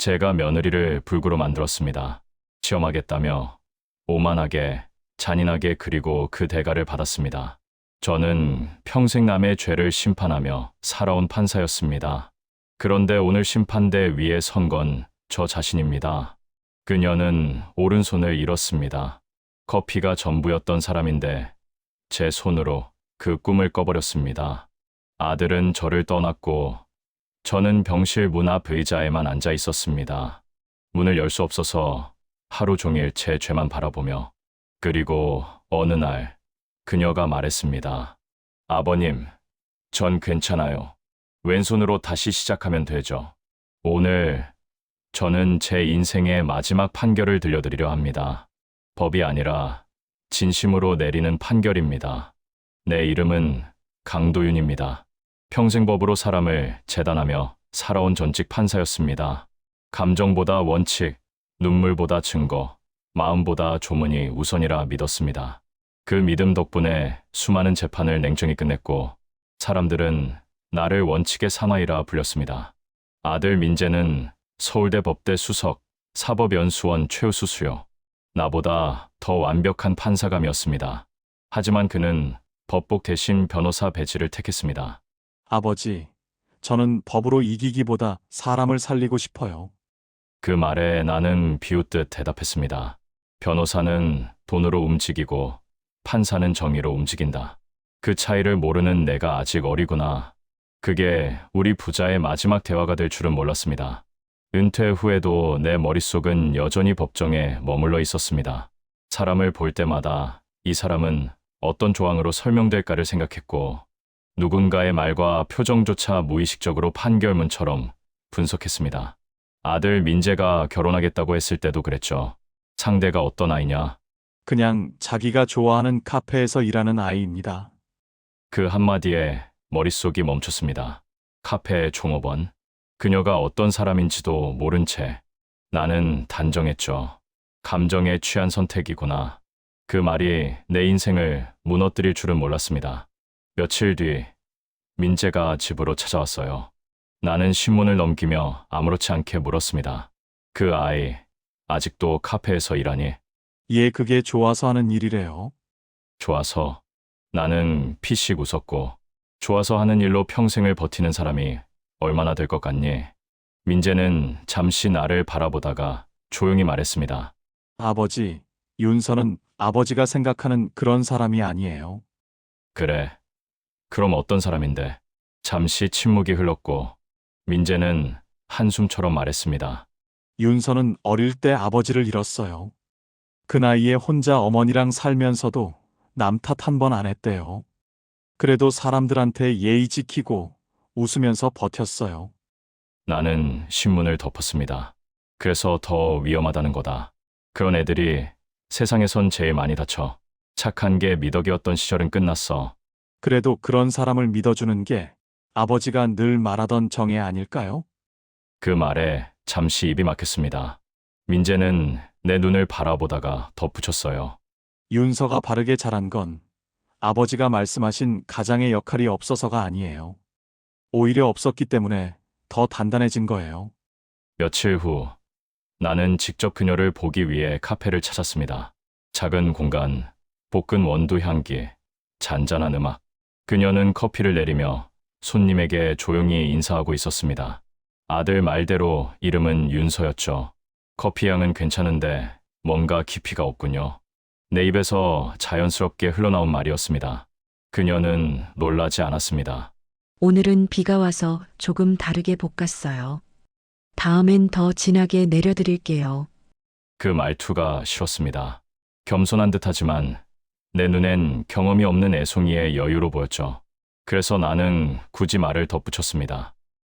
제가 며느리를 불구로 만들었습니다. 시험하겠다며 오만하게, 잔인하게 그리고 그 대가를 받았습니다. 저는 평생 남의 죄를 심판하며 살아온 판사였습니다. 그런데 오늘 심판대 위에 선 건 저 자신입니다. 그녀는 오른손을 잃었습니다. 커피가 전부였던 사람인데 제 손으로 그 꿈을 꺼버렸습니다. 아들은 저를 떠났고 저는 병실 문 앞 의자에만 앉아 있었습니다. 문을 열 수 없어서 하루 종일 제 죄만 바라보며. 그리고 어느 날 그녀가 말했습니다. 아버님, 전 괜찮아요. 왼손으로 다시 시작하면 되죠. 오늘 저는 제 인생의 마지막 판결을 들려드리려 합니다. 법이 아니라 진심으로 내리는 판결입니다. 내 이름은 강도윤입니다. 평생법으로 사람을 재단하며 살아온 전직 판사였습니다. 감정보다 원칙, 눈물보다 증거, 마음보다 조문이 우선이라 믿었습니다. 그 믿음 덕분에 수많은 재판을 냉정히 끝냈고 사람들은 나를 원칙의 사나이라 불렸습니다. 아들 민재는 서울대 법대 수석, 사법연수원 최우수 수요. 나보다 더 완벽한 판사감이었습니다. 하지만 그는 법복 대신 변호사 배지를 택했습니다. 아버지, 저는 법으로 이기기보다 사람을 살리고 싶어요. 그 말에 나는 비웃듯 대답했습니다. 변호사는 돈으로 움직이고 판사는 정의로 움직인다. 그 차이를 모르는 내가 아직 어리구나. 그게 우리 부자의 마지막 대화가 될 줄은 몰랐습니다. 은퇴 후에도 내 머릿속은 여전히 법정에 머물러 있었습니다. 사람을 볼 때마다 이 사람은 어떤 조항으로 설명될까를 생각했고 누군가의 말과 표정조차 무의식적으로 판결문처럼 분석했습니다. 아들 민재가 결혼하겠다고 했을 때도 그랬죠. 상대가 어떤 아이냐? 그냥 자기가 좋아하는 카페에서 일하는 아이입니다. 그 한마디에 머릿속이 멈췄습니다. 카페의 종업원. 그녀가 어떤 사람인지도 모른 채 나는 단정했죠. 감정에 취한 선택이구나. 그 말이 내 인생을 무너뜨릴 줄은 몰랐습니다. 며칠 뒤 민재가 집으로 찾아왔어요. 나는 신문을 넘기며 아무렇지 않게 물었습니다. 그 아이 아직도 카페에서 일하니? 예, 그게 좋아서 하는 일이래요. 좋아서. 나는 피식 웃었고 좋아서 하는 일로 평생을 버티는 사람이 얼마나 될 것 같니? 민재는 잠시 나를 바라보다가 조용히 말했습니다. 아버지, 윤서는 아버지가 생각하는 그런 사람이 아니에요. 그래. 그럼 어떤 사람인데? 잠시 침묵이 흘렀고 민재는 한숨처럼 말했습니다. 윤서는 어릴 때 아버지를 잃었어요. 그 나이에 혼자 어머니랑 살면서도 남 탓 한 번 안 했대요. 그래도 사람들한테 예의 지키고 웃으면서 버텼어요. 나는 신문을 덮었습니다. 그래서 더 위험하다는 거다. 그런 애들이 세상에선 제일 많이 다쳐. 착한 게 미덕이었던 시절은 끝났어. 그래도 그런 사람을 믿어주는 게 아버지가 늘 말하던 정의 아닐까요? 그 말에 잠시 입이 막혔습니다. 민재는 내 눈을 바라보다가 덧붙였어요. 윤서가 바르게 자란 건 아버지가 말씀하신 가장의 역할이 없어서가 아니에요. 오히려 없었기 때문에 더 단단해진 거예요. 며칠 후 나는 직접 그녀를 보기 위해 카페를 찾았습니다. 작은 공간, 볶은 원두 향기, 잔잔한 음악. 그녀는 커피를 내리며 손님에게 조용히 인사하고 있었습니다. 아들 말대로 이름은 윤서였죠. 커피 향은 괜찮은데 뭔가 깊이가 없군요. 내 입에서 자연스럽게 흘러나온 말이었습니다. 그녀는 놀라지 않았습니다. 오늘은 비가 와서 조금 다르게 볶았어요. 다음엔 더 진하게 내려드릴게요. 그 말투가 싫었습니다. 겸손한 듯하지만 내 눈엔 경험이 없는 애송이의 여유로 보였죠. 그래서 나는 굳이 말을 덧붙였습니다.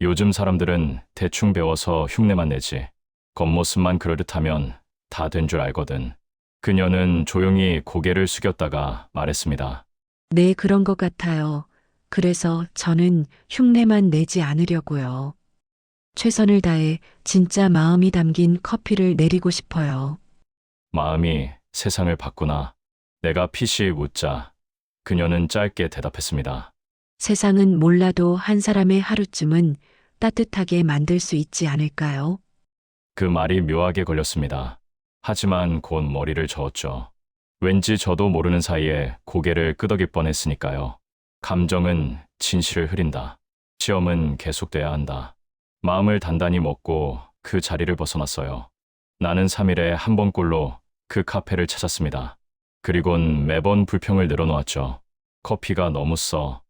요즘 사람들은 대충 배워서 흉내만 내지. 겉모습만 그럴듯하면 다 된 줄 알거든. 그녀는 조용히 고개를 숙였다가 말했습니다. 네, 그런 것 같아요. 그래서 저는 흉내만 내지 않으려고요. 최선을 다해 진짜 마음이 담긴 커피를 내리고 싶어요. 마음이 세상을 바꾸나. 내가 피식 웃자 그녀는 짧게 대답했습니다. 세상은 몰라도 한 사람의 하루쯤은 따뜻하게 만들 수 있지 않을까요? 그 말이 묘하게 걸렸습니다. 하지만 곧 머리를 저었죠. 왠지 저도 모르는 사이에 고개를 끄덕일 뻔했으니까요. 감정은 진실을 흐린다. 시험은 계속돼야 한다. 마음을 단단히 먹고 그 자리를 벗어났어요. 나는 3일에 한 번꼴로 그 카페를 찾았습니다. 그리곤 매번 불평을 늘어놓았죠. 커피가 너무 써.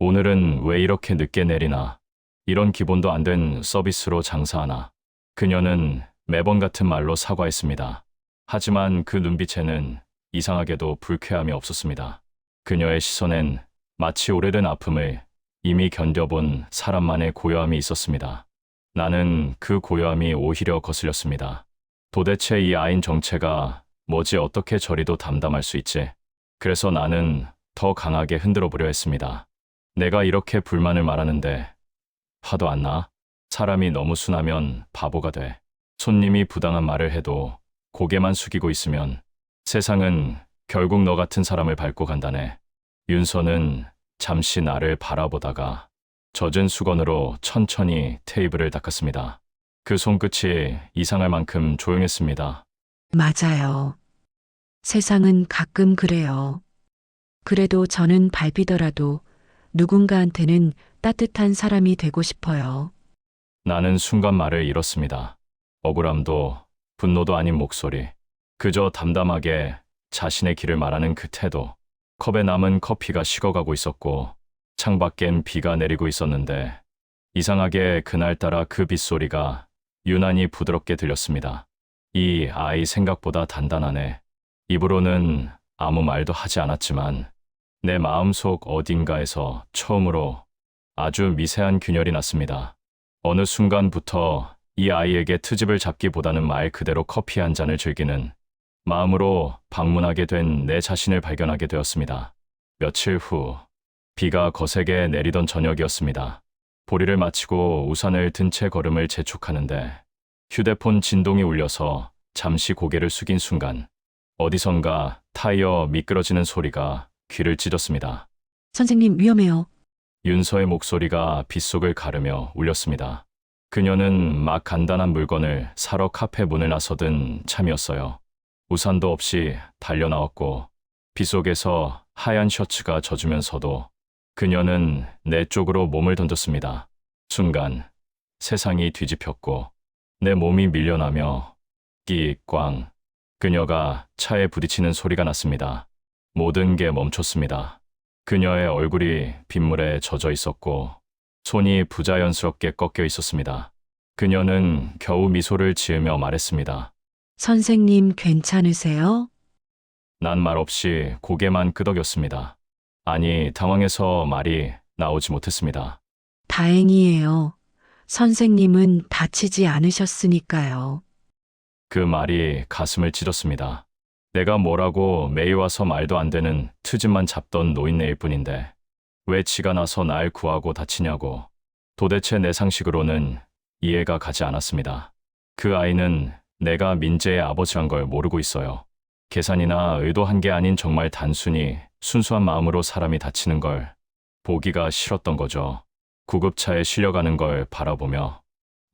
오늘은 왜 이렇게 늦게 내리나. 이런 기본도 안 된 서비스로 장사하나. 그녀는 매번 같은 말로 사과했습니다. 하지만 그 눈빛에는 이상하게도 불쾌함이 없었습니다. 그녀의 시선엔 마치 오래된 아픔을 이미 견뎌본 사람만의 고요함이 있었습니다. 나는 그 고요함이 오히려 거슬렸습니다. 도대체 이 아인 정체가 뭐지, 어떻게 저리도 담담할 수 있지? 그래서 나는 더 강하게 흔들어 보려 했습니다. 내가 이렇게 불만을 말하는데 화도 안 나? 사람이 너무 순하면 바보가 돼. 손님이 부당한 말을 해도 고개만 숙이고 있으면 세상은 결국 너 같은 사람을 밟고 간다네. 윤서는 잠시 나를 바라보다가 젖은 수건으로 천천히 테이블을 닦았습니다. 그 손끝이 이상할 만큼 조용했습니다. 맞아요. 세상은 가끔 그래요. 그래도 저는 밟히더라도 누군가한테는 따뜻한 사람이 되고 싶어요. 나는 순간 말을 잃었습니다. 억울함도 분노도 아닌 목소리. 그저 담담하게 자신의 길을 말하는 그 태도. 컵에 남은 커피가 식어가고 있었고 창밖엔 비가 내리고 있었는데 이상하게 그날따라 그 빗소리가 유난히 부드럽게 들렸습니다. 이 아이 생각보다 단단하네. 입으로는 아무 말도 하지 않았지만 내 마음속 어딘가에서 처음으로 아주 미세한 균열이 났습니다. 어느 순간부터 이 아이에게 트집을 잡기보다는 말 그대로 커피 한 잔을 즐기는 마음으로 방문하게 된 내 자신을 발견하게 되었습니다. 며칠 후 비가 거세게 내리던 저녁이었습니다. 보리를 마치고 우산을 든 채 걸음을 재촉하는데 휴대폰 진동이 울려서 잠시 고개를 숙인 순간 어디선가 타이어 미끄러지는 소리가 귀를 찢었습니다. 선생님, 위험해요. 윤서의 목소리가 빗속을 가르며 울렸습니다. 그녀는 막 간단한 물건을 사러 카페 문을 나서던 참이었어요. 우산도 없이 달려나왔고 빗속에서 하얀 셔츠가 젖으면서도 그녀는 내 쪽으로 몸을 던졌습니다. 순간 세상이 뒤집혔고 내 몸이 밀려나며 끼꽝 그녀가 차에 부딪히는 소리가 났습니다. 모든 게 멈췄습니다. 그녀의 얼굴이 빗물에 젖어 있었고 손이 부자연스럽게 꺾여 있었습니다. 그녀는 겨우 미소를 지으며 말했습니다. 선생님, 괜찮으세요? 난 말없이 고개만 끄덕였습니다. 아니, 당황해서 말이 나오지 못했습니다. 다행이에요. 선생님은 다치지 않으셨으니까요. 그 말이 가슴을 찢었습니다. 내가 뭐라고 매일 와서 말도 안 되는 트집만 잡던 노인네일 뿐인데 왜 지가 나서 날 구하고 다치냐고. 도대체 내 상식으로는 이해가 가지 않았습니다. 그 아이는 내가 민재의 아버지란 걸 모르고 있어요. 계산이나 의도한 게 아닌 정말 단순히 순수한 마음으로 사람이 다치는 걸 보기가 싫었던 거죠. 구급차에 실려가는 걸 바라보며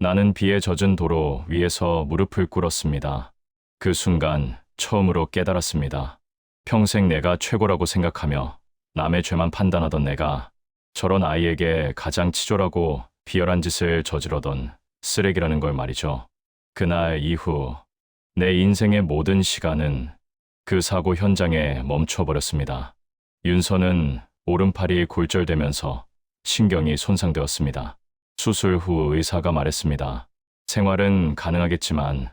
나는 비에 젖은 도로 위에서 무릎을 꿇었습니다. 그 순간 처음으로 깨달았습니다. 평생 내가 최고라고 생각하며 남의 죄만 판단하던 내가 저런 아이에게 가장 치졸하고 비열한 짓을 저지르던 쓰레기라는 걸 말이죠. 그날 이후 내 인생의 모든 시간은 그 사고 현장에 멈춰버렸습니다. 윤서는 오른팔이 골절되면서 신경이 손상되었습니다. 수술 후 의사가 말했습니다. 생활은 가능하겠지만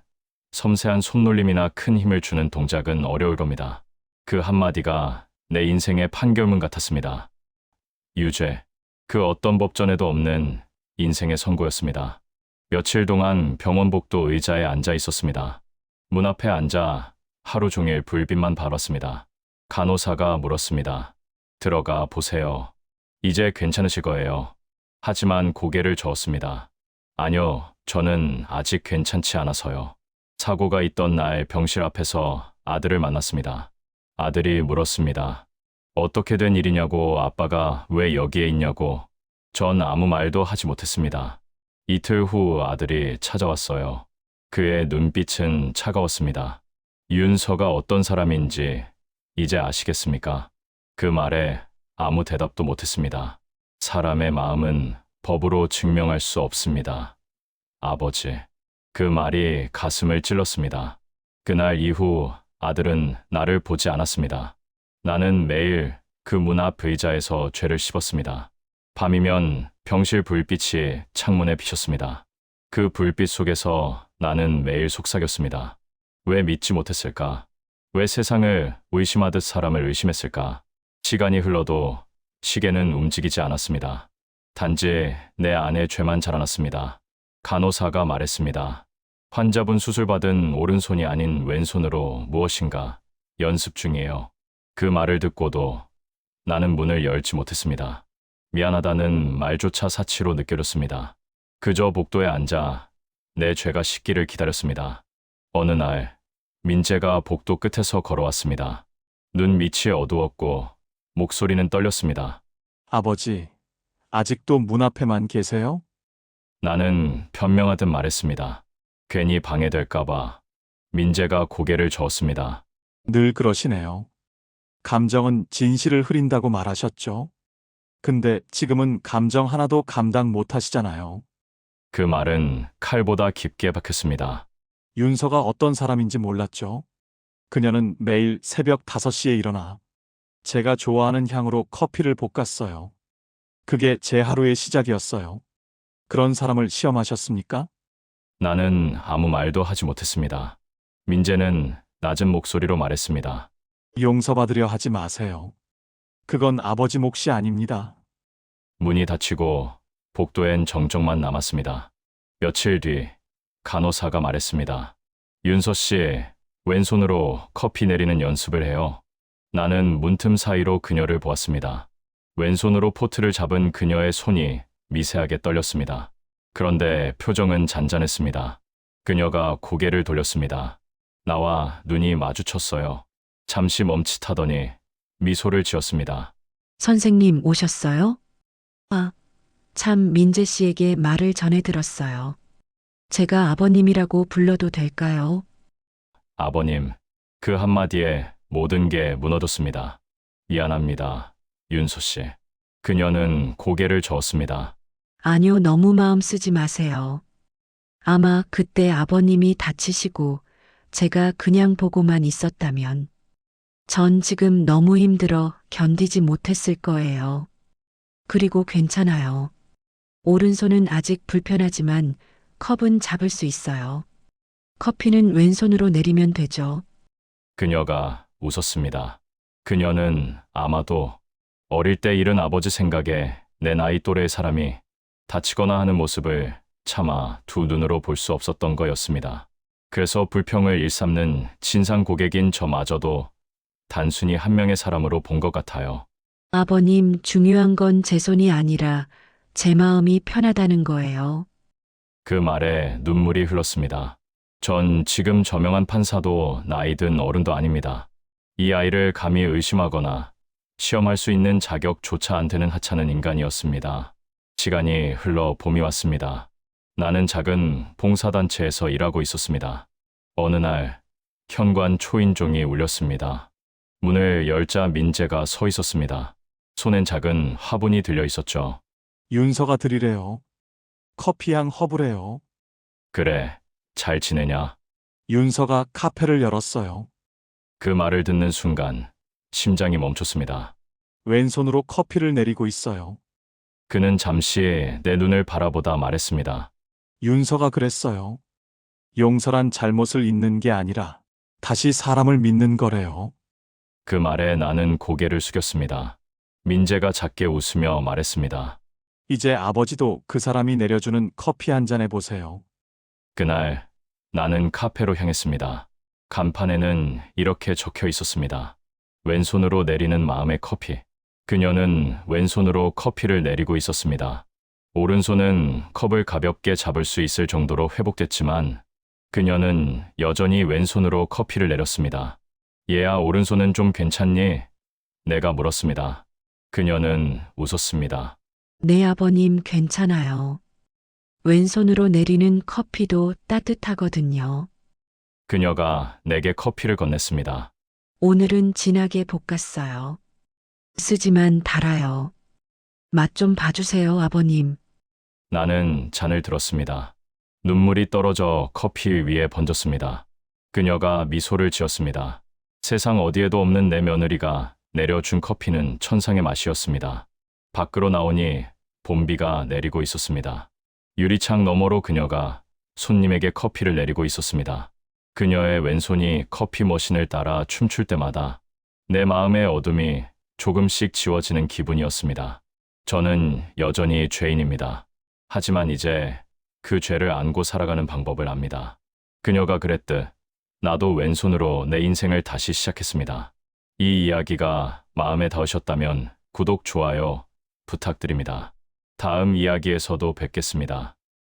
섬세한 손놀림이나 큰 힘을 주는 동작은 어려울 겁니다. 그 한마디가 내 인생의 판결문 같았습니다. 유죄. 그 어떤 법전에도 없는 인생의 선고였습니다. 며칠 동안 병원 복도 의자에 앉아 있었습니다. 문 앞에 앉아 하루 종일 불빛만 바랐습니다. 간호사가 물었습니다. 들어가 보세요. 이제 괜찮으실 거예요. 하지만 고개를 저었습니다. 아니요, 저는 아직 괜찮지 않아서요. 사고가 있던 날 병실 앞에서 아들을 만났습니다. 아들이 물었습니다. 어떻게 된 일이냐고, 아빠가 왜 여기에 있냐고. 전 아무 말도 하지 못했습니다. 이틀 후 아들이 찾아왔어요. 그의 눈빛은 차가웠습니다. 윤서가 어떤 사람인지 이제 아시겠습니까? 그 말에 아무 대답도 못했습니다. 사람의 마음은 법으로 증명할 수 없습니다. 아버지. 그 말이 가슴을 찔렀습니다. 그날 이후 아들은 나를 보지 않았습니다. 나는 매일 그 문 앞 의자에서 죄를 씹었습니다. 밤이면 병실 불빛이 창문에 비쳤습니다. 그 불빛 속에서 나는 매일 속삭였습니다. 왜 믿지 못했을까? 왜 세상을 의심하듯 사람을 의심했을까? 시간이 흘러도 시계는 움직이지 않았습니다. 단지 내 안에 죄만 자라났습니다. 간호사가 말했습니다. 환자분 수술받은 오른손이 아닌 왼손으로 무엇인가 연습 중이에요. 그 말을 듣고도 나는 문을 열지 못했습니다. 미안하다는 말조차 사치로 느껴졌습니다. 그저 복도에 앉아 내 죄가 씻기를 기다렸습니다. 어느 날 민재가 복도 끝에서 걸어왔습니다. 눈 밑이 어두웠고 목소리는 떨렸습니다. 아버지, 아직도 문 앞에만 계세요? 나는 변명하듯 말했습니다. 괜히 방해될까봐. 민재가 고개를 저었습니다. 늘 그러시네요. 감정은 진실을 흐린다고 말하셨죠? 근데 지금은 감정 하나도 감당 못 하시잖아요. 그 말은 칼보다 깊게 박혔습니다. 윤서가 어떤 사람인지 몰랐죠? 그녀는 매일 새벽 5시에 일어나 제가 좋아하는 향으로 커피를 볶았어요. 그게 제 하루의 시작이었어요. 그런 사람을 시험하셨습니까? 나는 아무 말도 하지 못했습니다. 민재는 낮은 목소리로 말했습니다. 용서받으려 하지 마세요. 그건 아버지 몫이 아닙니다. 문이 닫히고 복도엔 정적만 남았습니다. 며칠 뒤 간호사가 말했습니다. 윤서 씨, 왼손으로 커피 내리는 연습을 해요. 나는 문틈 사이로 그녀를 보았습니다. 왼손으로 포트를 잡은 그녀의 손이 미세하게 떨렸습니다. 그런데 표정은 잔잔했습니다. 그녀가 고개를 돌렸습니다. 나와 눈이 마주쳤어요. 잠시 멈칫하더니 미소를 지었습니다. 선생님 오셨어요? 아, 참 민재 씨에게 말을 전해 들었어요. 제가 아버님이라고 불러도 될까요? 아버님, 그 한마디에 모든 게 무너졌습니다. 미안합니다, 윤서 씨. 그녀는 고개를 저었습니다. 아니요, 너무 마음 쓰지 마세요. 아마 그때 아버님이 다치시고 제가 그냥 보고만 있었다면 전 지금 너무 힘들어 견디지 못했을 거예요. 그리고 괜찮아요. 오른손은 아직 불편하지만 컵은 잡을 수 있어요. 커피는 왼손으로 내리면 되죠. 그녀가 웃었습니다. 그녀는 아마도 어릴 때 잃은 아버지 생각에 내 나이 또래의 사람이 다치거나 하는 모습을 차마 두 눈으로 볼 수 없었던 거였습니다. 그래서 불평을 일삼는 진상 고객인 저마저도 단순히 한 명의 사람으로 본 것 같아요. 아버님, 중요한 건 제 손이 아니라 제 마음이 편하다는 거예요. 그 말에 눈물이 흘렀습니다. 전 지금 저명한 판사도 나이 든 어른도 아닙니다. 이 아이를 감히 의심하거나 시험할 수 있는 자격조차 안 되는 하찮은 인간이었습니다. 시간이 흘러 봄이 왔습니다. 나는 작은 봉사단체에서 일하고 있었습니다. 어느 날 현관 초인종이 울렸습니다. 문을 열자 민재가 서 있었습니다. 손엔 작은 화분이 들려 있었죠. 윤서가 드리래요. 커피향 허브래요. 그래, 잘 지내냐? 윤서가 카페를 열었어요. 그 말을 듣는 순간 심장이 멈췄습니다. 왼손으로 커피를 내리고 있어요. 그는 잠시 내 눈을 바라보다 말했습니다. 윤서가 그랬어요. 용서란 잘못을 잊는 게 아니라 다시 사람을 믿는 거래요. 그 말에 나는 고개를 숙였습니다. 민재가 작게 웃으며 말했습니다. 이제 아버지도 그 사람이 내려주는 커피 한 잔 해보세요. 그날 나는 카페로 향했습니다. 간판에는 이렇게 적혀 있었습니다. 왼손으로 내리는 마음의 커피. 그녀는 왼손으로 커피를 내리고 있었습니다. 오른손은 컵을 가볍게 잡을 수 있을 정도로 회복됐지만 그녀는 여전히 왼손으로 커피를 내렸습니다. 얘야, 오른손은 좀 괜찮니? 내가 물었습니다. 그녀는 웃었습니다. 네, 아버님 괜찮아요. 왼손으로 내리는 커피도 따뜻하거든요. 그녀가 내게 커피를 건넸습니다. 오늘은 진하게 볶았어요. 쓰지만 달아요. 맛 좀 봐주세요, 아버님. 나는 잔을 들었습니다. 눈물이 떨어져 커피 위에 번졌습니다. 그녀가 미소를 지었습니다. 세상 어디에도 없는 내 며느리가 내려준 커피는 천상의 맛이었습니다. 밖으로 나오니 봄비가 내리고 있었습니다. 유리창 너머로 그녀가 손님에게 커피를 내리고 있었습니다. 그녀의 왼손이 커피 머신을 따라 춤출 때마다 내 마음의 어둠이 조금씩 지워지는 기분이었습니다. 저는 여전히 죄인입니다. 하지만 이제 그 죄를 안고 살아가는 방법을 압니다. 그녀가 그랬듯 나도 왼손으로 내 인생을 다시 시작했습니다. 이 이야기가 마음에 닿으셨다면 구독, 좋아요 부탁드립니다. 다음 이야기에서도 뵙겠습니다.